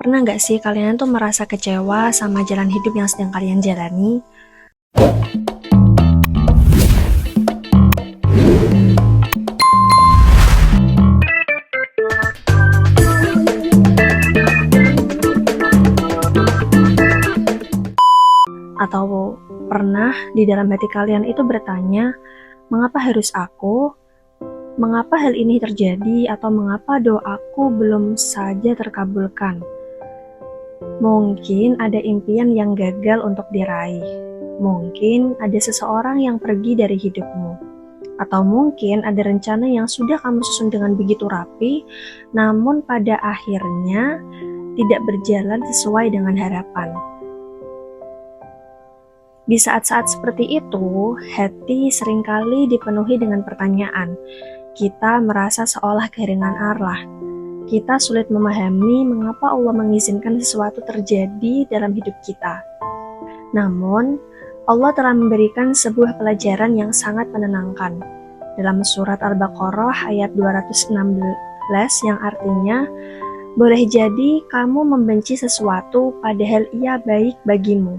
Pernah nggak sih kalian tuh merasa kecewa sama jalan hidup yang sedang kalian jalani? Atau pernah di dalam hati kalian itu bertanya, mengapa harus aku? Mengapa hal ini terjadi atau mengapa doaku belum saja terkabulkan? Mungkin ada impian yang gagal untuk diraih. Mungkin ada seseorang yang pergi dari hidupmu. Atau mungkin ada rencana yang sudah kamu susun dengan begitu rapi, namun pada akhirnya tidak berjalan sesuai dengan harapan. Di saat-saat seperti itu, hati seringkali dipenuhi dengan pertanyaan. Kita merasa seolah kehilangan arah. Kita sulit memahami mengapa Allah mengizinkan sesuatu terjadi dalam hidup kita. Namun, Allah telah memberikan sebuah pelajaran yang sangat menenangkan. Dalam surat Al-Baqarah ayat 216 yang artinya, boleh jadi kamu membenci sesuatu padahal ia baik bagimu.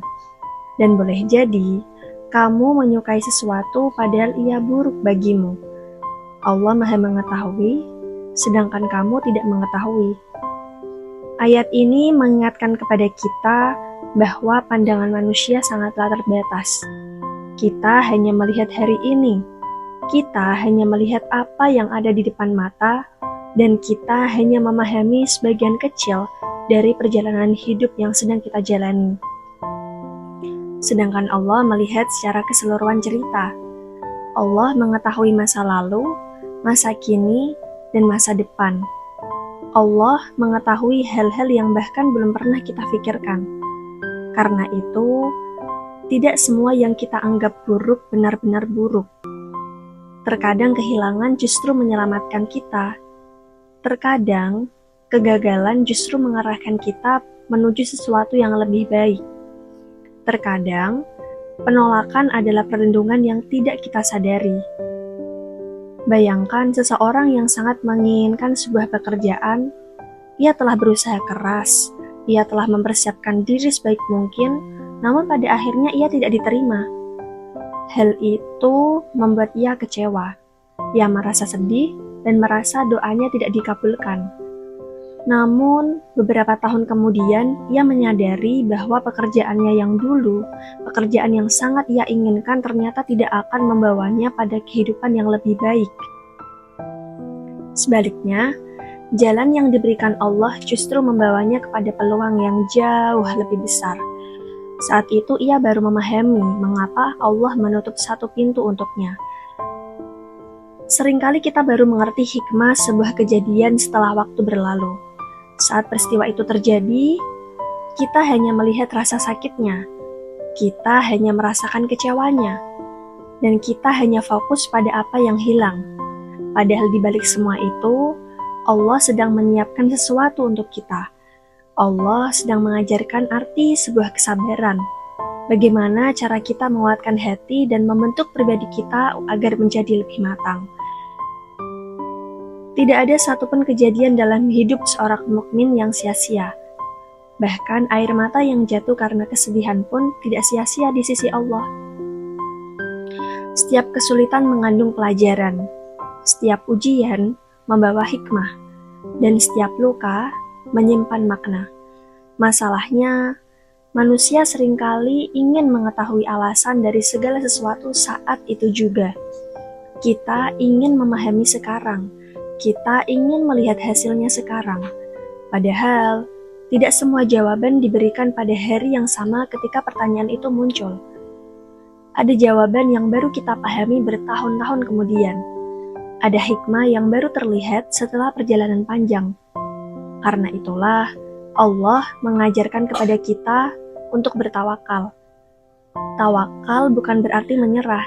Dan boleh jadi kamu menyukai sesuatu padahal ia buruk bagimu. Allah Maha mengetahui, sedangkan kamu tidak mengetahui. Ayat ini mengingatkan kepada kita bahwa pandangan manusia sangatlah terbatas. Kita hanya melihat hari ini. Kita hanya melihat apa yang ada di depan mata, dan kita hanya memahami sebagian kecil dari perjalanan hidup yang sedang kita jalani. Sedangkan Allah melihat secara keseluruhan cerita. Allah mengetahui masa lalu, masa kini, dan masa depan. Allah mengetahui hal-hal yang bahkan belum pernah kita pikirkan. Karena itu, tidak semua yang kita anggap buruk benar-benar buruk. Terkadang kehilangan justru menyelamatkan kita. Terkadang, kegagalan justru mengarahkan kita menuju sesuatu yang lebih baik. Terkadang, penolakan adalah perlindungan yang tidak kita sadari. Bayangkan seseorang yang sangat menginginkan sebuah pekerjaan, ia telah berusaha keras, ia telah mempersiapkan diri sebaik mungkin, namun pada akhirnya ia tidak diterima. Hal itu membuat ia kecewa. Ia merasa sedih dan merasa doanya tidak dikabulkan. Namun, beberapa tahun kemudian, ia menyadari bahwa pekerjaannya yang dulu, pekerjaan yang sangat ia inginkan ternyata tidak akan membawanya pada kehidupan yang lebih baik. Sebaliknya, jalan yang diberikan Allah justru membawanya kepada peluang yang jauh lebih besar. Saat itu ia baru memahami mengapa Allah menutup satu pintu untuknya. Seringkali kita baru mengerti hikmah sebuah kejadian setelah waktu berlalu. Saat peristiwa itu terjadi, kita hanya melihat rasa sakitnya, kita hanya merasakan kecewanya, dan kita hanya fokus pada apa yang hilang. Padahal di balik semua itu, Allah sedang menyiapkan sesuatu untuk kita. Allah sedang mengajarkan arti sebuah kesabaran. Bagaimana cara kita menguatkan hati dan membentuk pribadi kita agar menjadi lebih matang. Tidak ada satupun kejadian dalam hidup seorang mukmin yang sia-sia. Bahkan air mata yang jatuh karena kesedihan pun tidak sia-sia di sisi Allah. Setiap kesulitan mengandung pelajaran, setiap ujian membawa hikmah, dan setiap luka menyimpan makna. Masalahnya, manusia seringkali ingin mengetahui alasan dari segala sesuatu saat itu juga. Kita ingin memahami sekarang. Kita ingin melihat hasilnya sekarang. Padahal, tidak semua jawaban diberikan pada hari yang sama ketika pertanyaan itu muncul. Ada jawaban yang baru kita pahami bertahun-tahun kemudian. Ada hikmah yang baru terlihat setelah perjalanan panjang. Karena itulah, Allah mengajarkan kepada kita untuk bertawakal. Tawakal bukan berarti menyerah.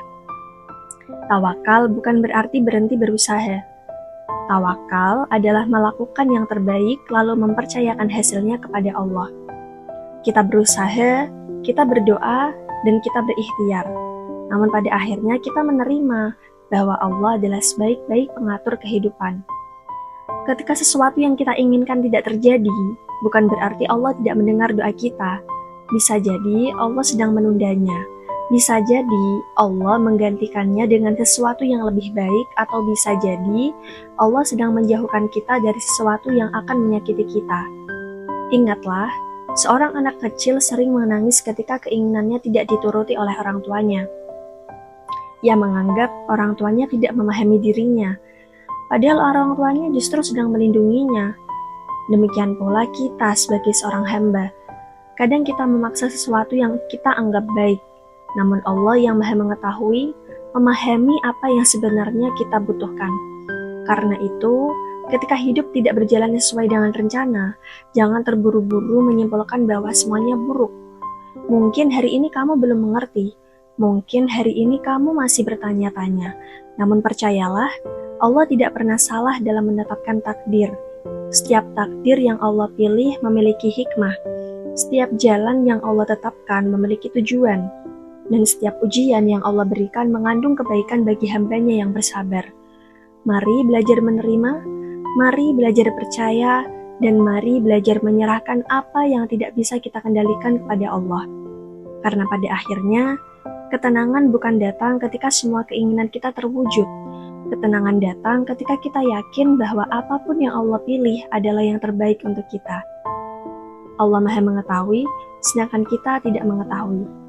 Tawakal bukan berarti berhenti berusaha. Tawakal adalah melakukan yang terbaik lalu mempercayakan hasilnya kepada Allah. Kita berusaha, kita berdoa, dan kita berikhtiar. Namun pada akhirnya kita menerima bahwa Allah adalah sebaik-baik pengatur kehidupan. Ketika sesuatu yang kita inginkan tidak terjadi, bukan berarti Allah tidak mendengar doa kita. Bisa jadi Allah sedang menundanya. Bisa jadi Allah menggantikannya dengan sesuatu yang lebih baik, atau bisa jadi Allah sedang menjauhkan kita dari sesuatu yang akan menyakiti kita. Ingatlah, seorang anak kecil sering menangis ketika keinginannya tidak dituruti oleh orang tuanya. Ia menganggap orang tuanya tidak memahami dirinya, padahal orang tuanya justru sedang melindunginya. Demikian pula kita sebagai seorang hamba. Kadang kita memaksa sesuatu yang kita anggap baik, namun Allah yang Maha Mengetahui, memahami apa yang sebenarnya kita butuhkan. Karena itu, ketika hidup tidak berjalan sesuai dengan rencana, jangan terburu-buru menyimpulkan bahwa semuanya buruk. Mungkin hari ini kamu belum mengerti, mungkin hari ini kamu masih bertanya-tanya, namun percayalah, Allah tidak pernah salah dalam menetapkan takdir. Setiap takdir yang Allah pilih memiliki hikmah. Setiap jalan yang Allah tetapkan memiliki tujuan, dan setiap ujian yang Allah berikan mengandung kebaikan bagi hambanya yang bersabar. Mari belajar menerima, mari belajar percaya, dan mari belajar menyerahkan apa yang tidak bisa kita kendalikan kepada Allah. Karena pada akhirnya, ketenangan bukan datang ketika semua keinginan kita terwujud. Ketenangan datang ketika kita yakin bahwa apapun yang Allah pilih adalah yang terbaik untuk kita. Allah Maha Mengetahui, sedangkan kita tidak mengetahui.